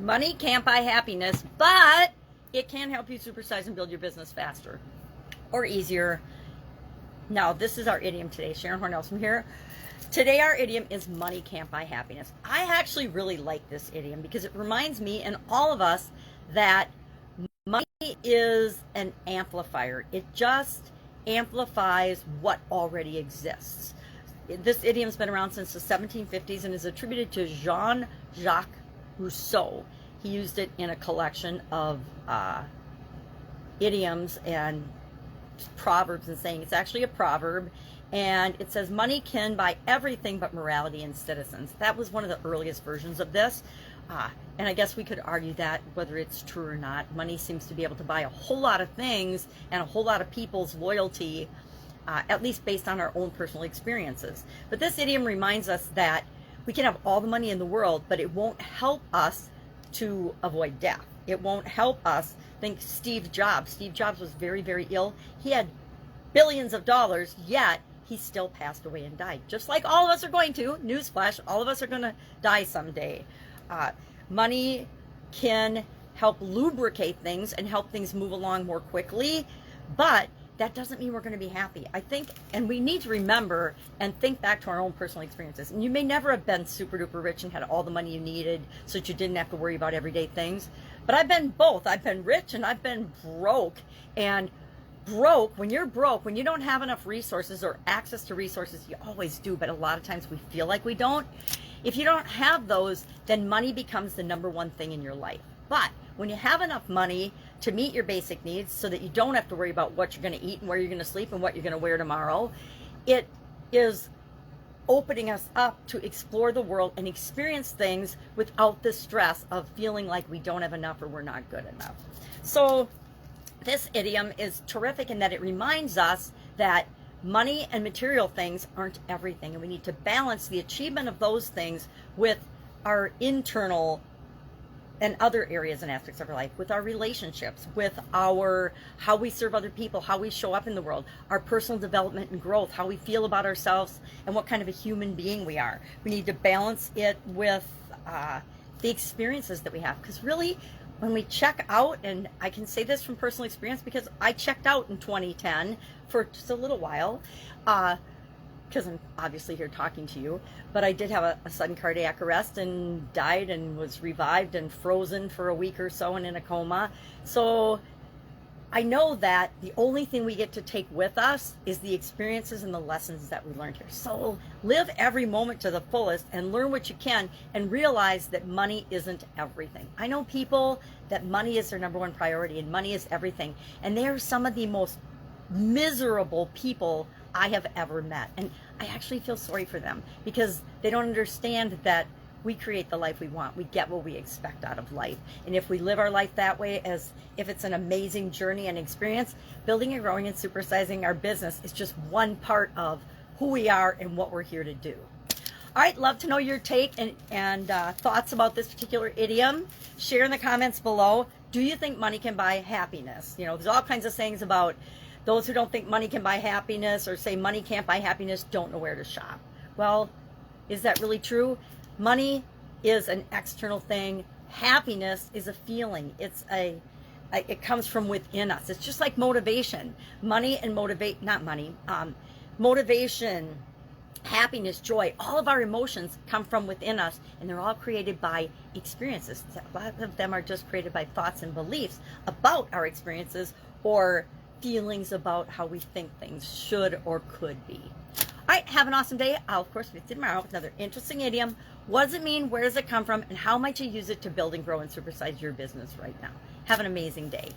Money can't buy happiness, but it can help you supersize and build your business faster or easier. Now, this is our idiom today. Sharon Horne-Ellstrom here. Today, our idiom is money can't buy happiness. I actually really like this idiom because it reminds me and all of us that money is an amplifier. It just amplifies what already exists. This idiom's been around since the 1750s and is attributed to Jean-Jacques Rousseau. He used it in a collection of idioms and proverbs and saying. It's actually a proverb, and it says money can buy everything but morality and citizens. That was one of the earliest versions of this, and I guess we could argue that whether it's true or not, money seems to be able to buy a whole lot of things and a whole lot of people's loyalty, at least based on our own personal experiences. But this idiom reminds us that we can have all the money in the world, but it won't help us to avoid death. It won't help us. Think Steve Jobs. Steve Jobs was very, very ill. He had billions of dollars, yet he still passed away and died. Just like all of us are going to. Newsflash, all of us are going to die someday. Money can help lubricate things and help things move along more quickly, but that doesn't mean we're going to be happy. I think, and we need to remember and think back to our own personal experiences. And you may never have been super duper rich and had all the money you needed so that you didn't have to worry about everyday things. But I've been both. I've been rich and I've been broke. And broke, when you're broke, when you don't have enough resources or access to resources, you always do, but a lot of times we feel like we don't. If you don't have those, then money becomes the number one thing in your life. But when you have enough money to meet your basic needs so that you don't have to worry about what you're going to eat and where you're going to sleep and what you're going to wear tomorrow, it is opening us up to explore the world and experience things without the stress of feeling like we don't have enough or we're not good enough. So this idiom is terrific in that it reminds us that money and material things aren't everything, and we need to balance the achievement of those things with our internal and other areas and aspects of our life, with our relationships, with our how we serve other people, how we show up in the world, our personal development and growth, how we feel about ourselves, and what kind of a human being we are. We need to balance it with the experiences that we have, because really, when we check out, and I can say this from personal experience because I checked out in 2010 for just a little while, because I'm obviously here talking to you, but I did have a sudden cardiac arrest and died and was revived and frozen for a week or so and in a coma. So I know that the only thing we get to take with us is the experiences and the lessons that we learned here. So live every moment to the fullest and learn what you can and realize that money isn't everything. I know people that money is their number one priority and money is everything. And they are some of the most miserable people I have ever met. And I actually feel sorry for them because they don't understand that we create the life we want. We get what we expect out of life. And if we live our life that way, as if it's an amazing journey and experience, building and growing and supersizing our business is just one part of who we are and what we're here to do. All right, love to know your take and thoughts about this particular idiom. Share in the comments below. Do you think money can buy happiness? You know, there's all kinds of sayings about those who don't think money can buy happiness or say money can't buy happiness don't know where to shop. Well, is that really true? Money is an external thing. Happiness is a feeling. It comes from within us. It's just like motivation. Motivation, happiness, joy, all of our emotions come from within us, and they're all created by experiences. A lot of them are just created by thoughts and beliefs about our experiences or feelings about how we think things should or could be. All right, have an awesome day. I'll, of course, be tomorrow with another interesting idiom. What does it mean? Where does it come from? And how might you use it to build and grow and supersize your business right now? Have an amazing day.